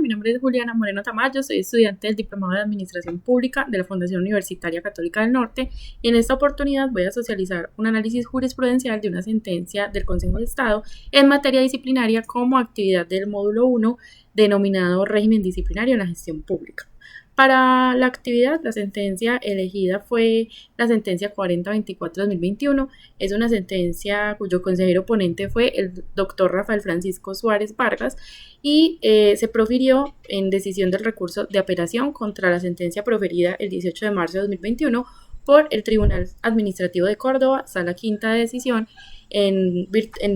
mi nombre es Juliana Moreno Tamayo, soy estudiante del Diplomado de Administración Pública de la Fundación Universitaria Católica del Norte y en esta oportunidad voy a socializar un análisis jurisprudencial de una sentencia del Consejo de Estado en materia disciplinaria como actividad del módulo 1 denominado régimen disciplinario en la gestión pública. Para la actividad, la sentencia elegida fue la sentencia 4024-2021. Es una sentencia cuyo consejero ponente fue el doctor Rafael Francisco Suárez Vargas y se profirió en decisión del recurso de apelación contra la sentencia proferida el 18 de marzo de 2021 por el Tribunal Administrativo de Córdoba, Sala Quinta de Decisión, en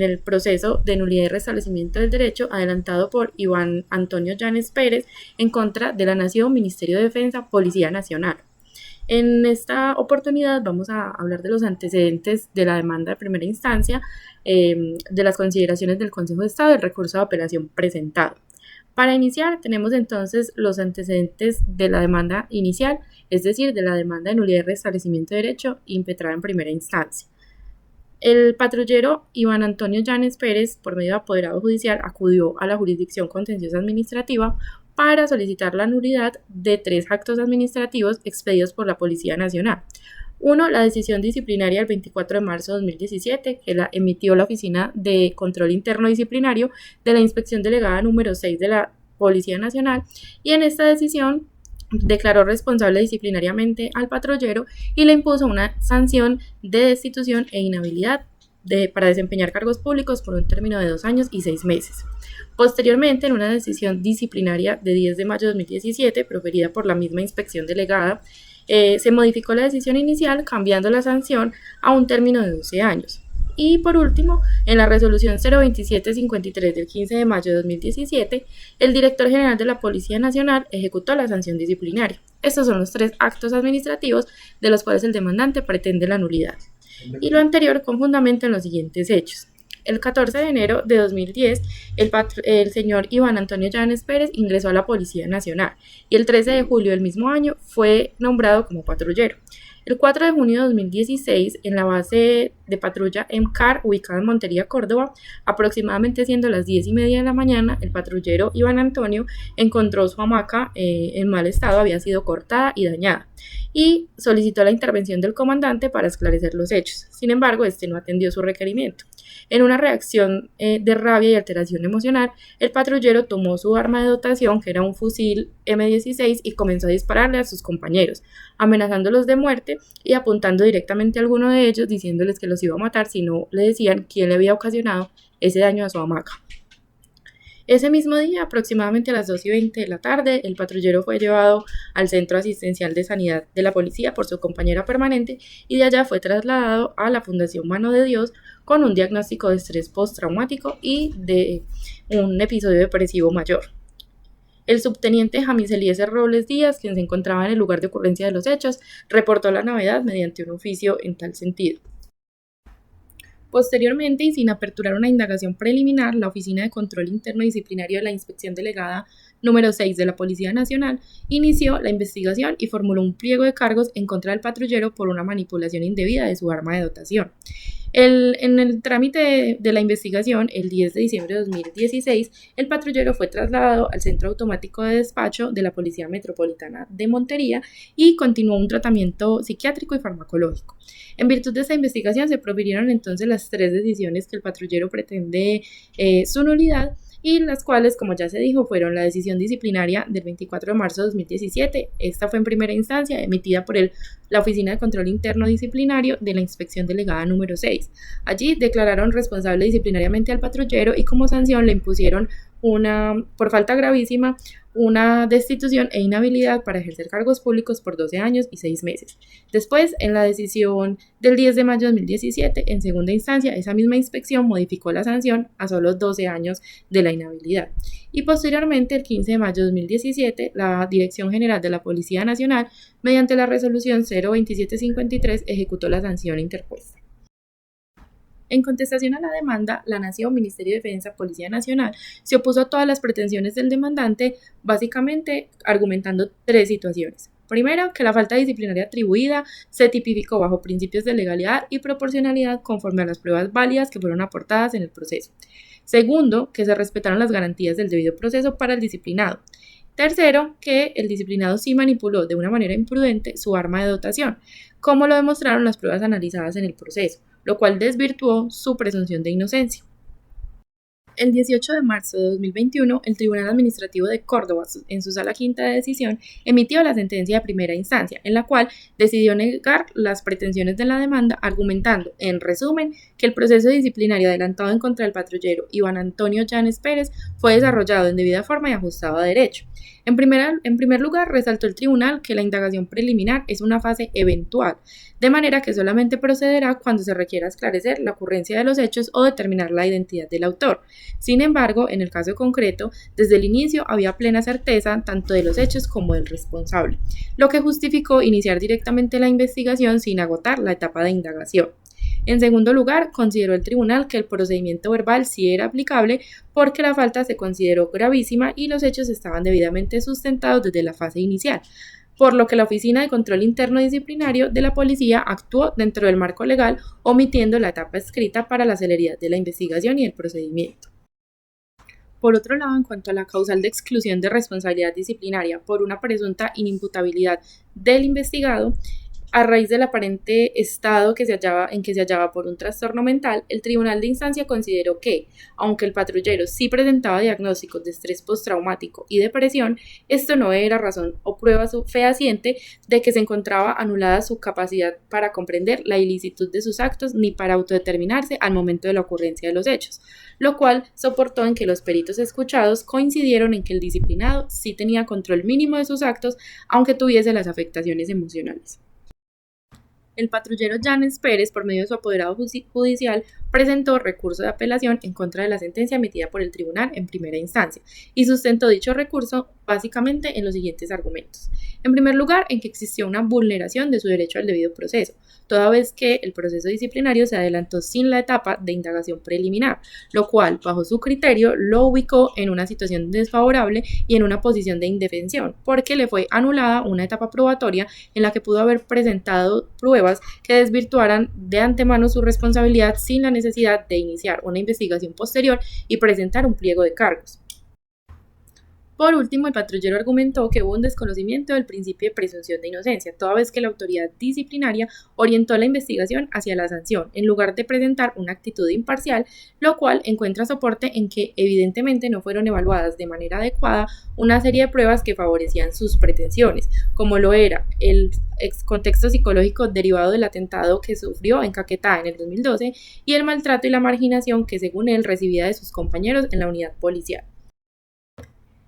el proceso de nulidad y restablecimiento del derecho adelantado por Iván Antonio Llanes Pérez en contra de la Nación, Ministerio de Defensa, Policía Nacional. En esta oportunidad vamos a hablar de los antecedentes de la demanda de primera instancia, de las consideraciones del Consejo de Estado y el recurso de apelación presentado. Para iniciar, tenemos entonces los antecedentes de la demanda inicial, es decir, de la demanda de nulidad y restablecimiento de derecho impetrada en primera instancia. El patrullero Iván Antonio Llanes Pérez, por medio de apoderado judicial, acudió a la jurisdicción contenciosa administrativa para solicitar la nulidad de 3 actos administrativos expedidos por la Policía Nacional. Uno, la decisión disciplinaria del 24 de marzo de 2017, que la emitió la Oficina de Control Interno Disciplinario de la Inspección Delegada número 6 de la Policía Nacional, y en esta decisión declaró responsable disciplinariamente al patrullero y le impuso una sanción de destitución e inhabilidad para desempeñar cargos públicos por un término de 2 años y 6 meses. Posteriormente, en una decisión disciplinaria de 10 de mayo de 2017, proferida por la misma inspección delegada, se modificó la decisión inicial cambiando la sanción a un término de 12 años. Y por último, en la resolución 02753 del 15 de mayo de 2017, el director general de la Policía Nacional ejecutó la sanción disciplinaria. Estos son los 3 actos administrativos de los cuales el demandante pretende la nulidad. Y lo anterior con fundamento en los siguientes hechos. El 14 de enero de 2010, el señor Iván Antonio Llanes Pérez ingresó a la Policía Nacional y el 13 de julio del mismo año fue nombrado como patrullero. El 4 de junio de 2016, en la base de patrulla MCAR, ubicada en Montería, Córdoba, aproximadamente siendo las 10:30 de la mañana, el patrullero Iván Antonio encontró su hamaca en mal estado, había sido cortada y dañada, y solicitó la intervención del comandante para esclarecer los hechos. Sin embargo, este no atendió su requerimiento. En una reacción de rabia y alteración emocional, el patrullero tomó su arma de dotación, que era un fusil M16, y comenzó a dispararle a sus compañeros, amenazándolos de muerte y apuntando directamente a alguno de ellos, diciéndoles que los iba a matar si no le decían quién le había ocasionado ese daño a su hamaca. Ese mismo día, aproximadamente a las 2:20 de la tarde, el patrullero fue llevado al Centro Asistencial de Sanidad de la Policía por su compañera permanente y de allá fue trasladado a la Fundación Mano de Dios con un diagnóstico de estrés postraumático y de un episodio depresivo mayor. El subteniente James Eliezer Robles Díaz, quien se encontraba en el lugar de ocurrencia de los hechos, reportó la novedad mediante un oficio en tal sentido. Posteriormente, y sin aperturar una indagación preliminar, la Oficina de Control Interno Disciplinario de la Inspección Delegada número 6 de la Policía Nacional inició la investigación y formuló un pliego de cargos en contra del patrullero por una manipulación indebida de su arma de dotación. En el trámite de la investigación, el 10 de diciembre de 2016, el patrullero fue trasladado al Centro Automático de Despacho de la Policía Metropolitana de Montería y continuó un tratamiento psiquiátrico y farmacológico. En virtud de esta investigación se profirieron entonces las 3 decisiones que el patrullero pretende su nulidad, y las cuales, como ya se dijo, fueron la decisión disciplinaria del 24 de marzo de 2017. Esta fue en primera instancia emitida por la Oficina de Control Interno Disciplinario de la Inspección Delegada número 6. Allí declararon responsable disciplinariamente al patrullero y como sanción le impusieron por falta gravísima, una destitución e inhabilidad para ejercer cargos públicos por 12 años y 6 meses. Después, en la decisión del 10 de mayo de 2017, en segunda instancia, esa misma inspección modificó la sanción a solo 12 años de la inhabilidad. Y posteriormente, el 15 de mayo de 2017, la Dirección General de la Policía Nacional, mediante la resolución 02753, ejecutó la sanción interpuesta. En contestación a la demanda, la Nación, Ministerio de Defensa, Policía Nacional, se opuso a todas las pretensiones del demandante, básicamente argumentando 3 situaciones. Primero, que la falta disciplinaria atribuida se tipificó bajo principios de legalidad y proporcionalidad conforme a las pruebas válidas que fueron aportadas en el proceso. Segundo, que se respetaron las garantías del debido proceso para el disciplinado. Tercero, que el disciplinado sí manipuló de una manera imprudente su arma de dotación, como lo demostraron las pruebas analizadas en el proceso, lo cual desvirtuó su presunción de inocencia. El 18 de marzo de 2021, el Tribunal Administrativo de Córdoba, en su sala quinta de decisión, emitió la sentencia de primera instancia, en la cual decidió negar las pretensiones de la demanda, argumentando, en resumen, que el proceso disciplinario adelantado en contra del patrullero Iván Antonio Llanes Pérez fue desarrollado en debida forma y ajustado a derecho. En primer lugar, resaltó el tribunal que la indagación preliminar es una fase eventual, de manera que solamente procederá cuando se requiera esclarecer la ocurrencia de los hechos o determinar la identidad del autor. Sin embargo, en el caso concreto, desde el inicio había plena certeza tanto de los hechos como del responsable, lo que justificó iniciar directamente la investigación sin agotar la etapa de indagación. En segundo lugar, consideró el tribunal que el procedimiento verbal sí era aplicable porque la falta se consideró gravísima y los hechos estaban debidamente sustentados desde la fase inicial, por lo que la Oficina de Control Interno Disciplinario de la Policía actuó dentro del marco legal, omitiendo la etapa escrita para la celeridad de la investigación y el procedimiento. Por otro lado, en cuanto a la causal de exclusión de responsabilidad disciplinaria por una presunta inimputabilidad del investigado, a raíz del aparente estado en que se hallaba por un trastorno mental, el Tribunal de Instancia consideró que, aunque el patrullero sí presentaba diagnósticos de estrés postraumático y depresión, esto no era razón o prueba fehaciente de que se encontraba anulada su capacidad para comprender la ilicitud de sus actos ni para autodeterminarse al momento de la ocurrencia de los hechos, lo cual soportó en que los peritos escuchados coincidieron en que el disciplinado sí tenía control mínimo de sus actos, aunque tuviese las afectaciones emocionales. El patrullero Llanes Pérez, por medio de su apoderado judicial, presentó recurso de apelación en contra de la sentencia emitida por el tribunal en primera instancia y sustentó dicho recurso básicamente en los siguientes argumentos. En primer lugar, en que existió una vulneración de su derecho al debido proceso, toda vez que el proceso disciplinario se adelantó sin la etapa de indagación preliminar, lo cual, bajo su criterio, lo ubicó en una situación desfavorable y en una posición de indefensión, porque le fue anulada una etapa probatoria en la que pudo haber presentado pruebas que desvirtuaran de antemano su responsabilidad sin la necesidad de iniciar una investigación posterior y presentar un pliego de cargos. Por último, el patrullero argumentó que hubo un desconocimiento del principio de presunción de inocencia, toda vez que la autoridad disciplinaria orientó la investigación hacia la sanción, en lugar de presentar una actitud imparcial, lo cual encuentra soporte en que evidentemente no fueron evaluadas de manera adecuada una serie de pruebas que favorecían sus pretensiones, como lo era el contexto psicológico derivado del atentado que sufrió en Caquetá en el 2012 y el maltrato y la marginación que según él recibía de sus compañeros en la unidad policial.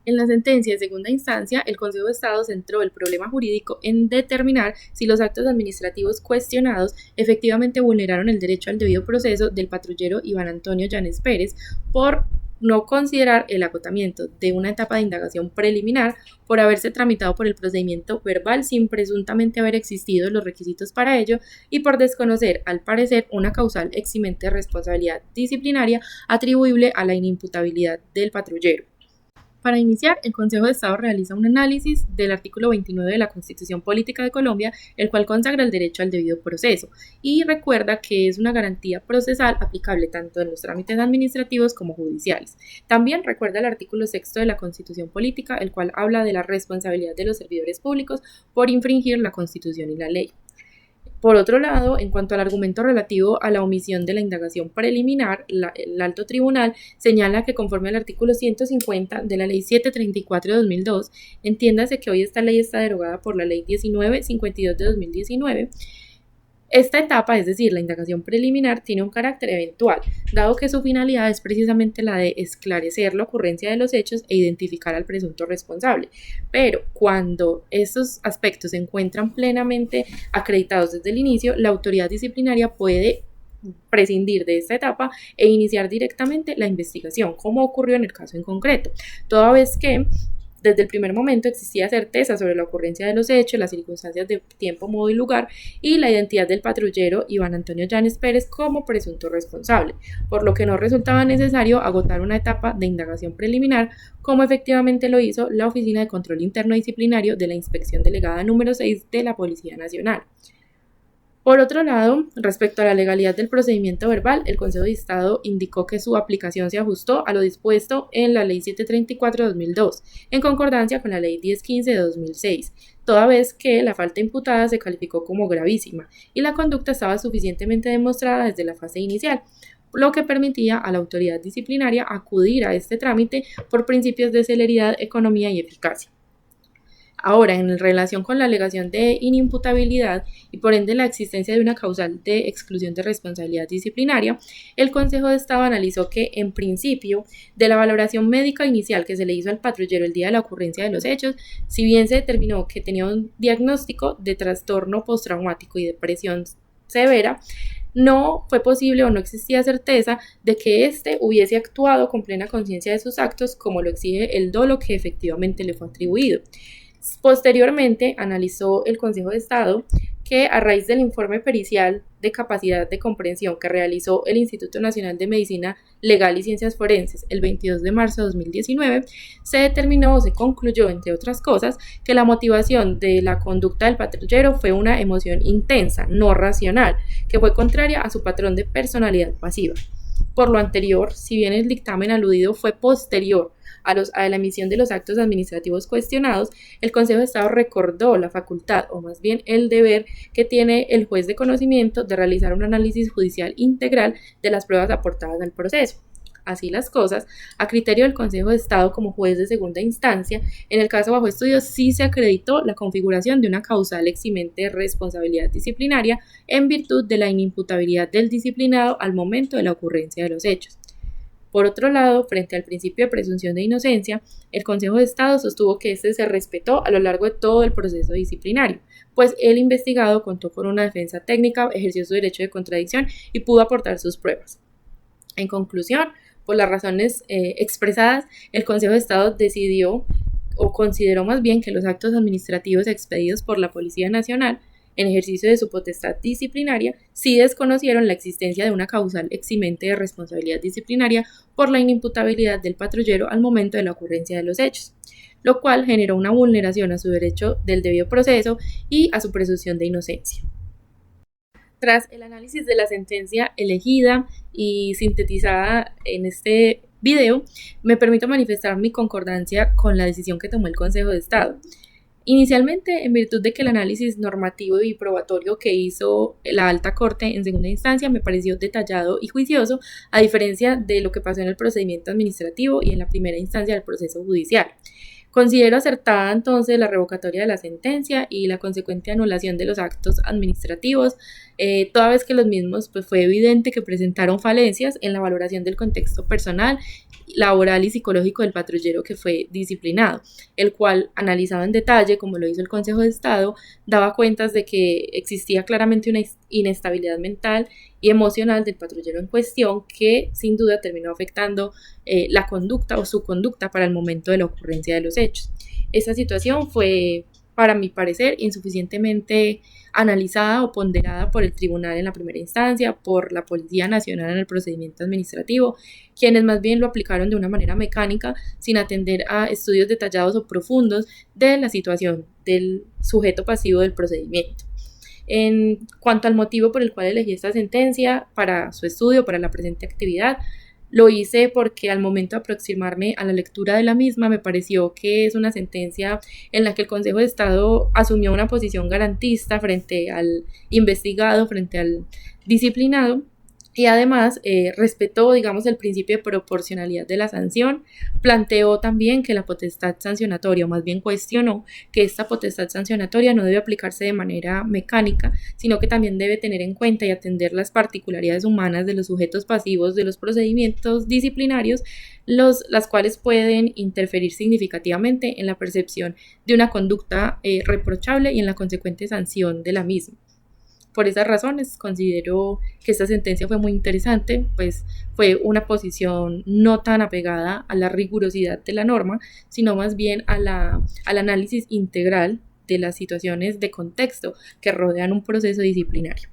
En la sentencia de segunda instancia, el Consejo de Estado centró el problema jurídico en determinar si los actos administrativos cuestionados efectivamente vulneraron el derecho al debido proceso del patrullero Iván Antonio Llanes Pérez por no considerar el agotamiento de una etapa de indagación preliminar por haberse tramitado por el procedimiento verbal sin presuntamente haber existido los requisitos para ello y por desconocer, al parecer, una causal eximente de responsabilidad disciplinaria atribuible a la inimputabilidad del patrullero. Para iniciar, el Consejo de Estado realiza un análisis del artículo 29 de la Constitución Política de Colombia, el cual consagra el derecho al debido proceso y recuerda que es una garantía procesal aplicable tanto en los trámites administrativos como judiciales. También recuerda el artículo 6 de la Constitución Política, el cual habla de la responsabilidad de los servidores públicos por infringir la Constitución y la ley. Por otro lado, en cuanto al argumento relativo a la omisión de la indagación preliminar, el alto tribunal señala que conforme al artículo 150 de la ley 734 de 2002, entiéndase que hoy esta ley está derogada por la ley 1952 de 2019, esta etapa, es decir, la indagación preliminar, tiene un carácter eventual, dado que su finalidad es precisamente la de esclarecer la ocurrencia de los hechos e identificar al presunto responsable. Pero cuando estos aspectos se encuentran plenamente acreditados desde el inicio, la autoridad disciplinaria puede prescindir de esta etapa e iniciar directamente la investigación, como ocurrió en el caso en concreto, toda vez que desde el primer momento existía certeza sobre la ocurrencia de los hechos, las circunstancias de tiempo, modo y lugar y la identidad del patrullero Iván Antonio Llanes Pérez como presunto responsable, por lo que no resultaba necesario agotar una etapa de indagación preliminar, como efectivamente lo hizo la Oficina de Control Interno Disciplinario de la Inspección Delegada número 6 de la Policía Nacional. Por otro lado, respecto a la legalidad del procedimiento verbal, el Consejo de Estado indicó que su aplicación se ajustó a lo dispuesto en la Ley 734 de 2002, en concordancia con la Ley 1015 de 2006, toda vez que la falta imputada se calificó como gravísima y la conducta estaba suficientemente demostrada desde la fase inicial, lo que permitía a la autoridad disciplinaria acudir a este trámite por principios de celeridad, economía y eficacia. Ahora, en relación con la alegación de inimputabilidad y por ende la existencia de una causal de exclusión de responsabilidad disciplinaria, el Consejo de Estado analizó que, en principio, de la valoración médica inicial que se le hizo al patrullero el día de la ocurrencia de los hechos, si bien se determinó que tenía un diagnóstico de trastorno postraumático y depresión severa, no fue posible o no existía certeza de que éste hubiese actuado con plena conciencia de sus actos, como lo exige el dolo que efectivamente le fue atribuido. Posteriormente, analizó el Consejo de Estado que, a raíz del informe pericial de capacidad de comprensión que realizó el Instituto Nacional de Medicina Legal y Ciencias Forenses el 22 de marzo de 2019, se determinó o se concluyó, entre otras cosas, que la motivación de la conducta del patrullero fue una emoción intensa, no racional, que fue contraria a su patrón de personalidad pasiva. Por lo anterior, si bien el dictamen aludido fue posterior a la emisión de los actos administrativos cuestionados, el Consejo de Estado recordó la facultad, o más bien el deber que tiene el juez de conocimiento de realizar un análisis judicial integral de las pruebas aportadas al proceso. Así las cosas, a criterio del Consejo de Estado como juez de segunda instancia, en el caso bajo estudio sí se acreditó la configuración de una causal eximente de responsabilidad disciplinaria en virtud de la inimputabilidad del disciplinado al momento de la ocurrencia de los hechos. Por otro lado, frente al principio de presunción de inocencia, el Consejo de Estado sostuvo que este se respetó a lo largo de todo el proceso disciplinario, pues el investigado contó con una defensa técnica, ejerció su derecho de contradicción y pudo aportar sus pruebas. En conclusión, por las razones expresadas, el Consejo de Estado decidió o consideró más bien que los actos administrativos expedidos por la Policía Nacional en ejercicio de su potestad disciplinaria, sí desconocieron la existencia de una causal eximente de responsabilidad disciplinaria por la inimputabilidad del patrullero al momento de la ocurrencia de los hechos, lo cual generó una vulneración a su derecho del debido proceso y a su presunción de inocencia. Tras el análisis de la sentencia elegida y sintetizada en este video, me permito manifestar mi concordancia con la decisión que tomó el Consejo de Estado. Inicialmente, en virtud de que el análisis normativo y probatorio que hizo la Alta Corte en segunda instancia me pareció detallado y juicioso, a diferencia de lo que pasó en el procedimiento administrativo y en la primera instancia del proceso judicial. Considero acertada entonces la revocatoria de la sentencia y la consecuente anulación de los actos administrativos, toda vez que los mismos pues, fue evidente que presentaron falencias en la valoración del contexto personal, laboral y psicológico del patrullero que fue disciplinado, el cual, analizado en detalle, como lo hizo el Consejo de Estado, daba cuentas de que existía claramente una inestabilidad mental y emocional del patrullero en cuestión que sin duda terminó afectando la conducta o su conducta para el momento de la ocurrencia de los hechos. Esta situación fue, para mi parecer, insuficientemente analizada o ponderada por el tribunal en la primera instancia, por la Policía Nacional en el procedimiento administrativo, quienes más bien lo aplicaron de una manera mecánica sin atender a estudios detallados o profundos de la situación del sujeto pasivo del procedimiento. En cuanto al motivo por el cual elegí esta sentencia para su estudio, para la presente actividad, lo hice porque al momento de aproximarme a la lectura de la misma me pareció que es una sentencia en la que el Consejo de Estado asumió una posición garantista frente al investigado, frente al disciplinado, y además respetó, digamos, el principio de proporcionalidad de la sanción, planteó también que la potestad sancionatoria, o más bien cuestionó que esta potestad sancionatoria no debe aplicarse de manera mecánica, sino que también debe tener en cuenta y atender las particularidades humanas de los sujetos pasivos de los procedimientos disciplinarios, las cuales pueden interferir significativamente en la percepción de una conducta reprochable y en la consecuente sanción de la misma. Por esas razones considero que esta sentencia fue muy interesante, pues fue una posición no tan apegada a la rigurosidad de la norma, sino más bien al análisis integral de las situaciones de contexto que rodean un proceso disciplinario.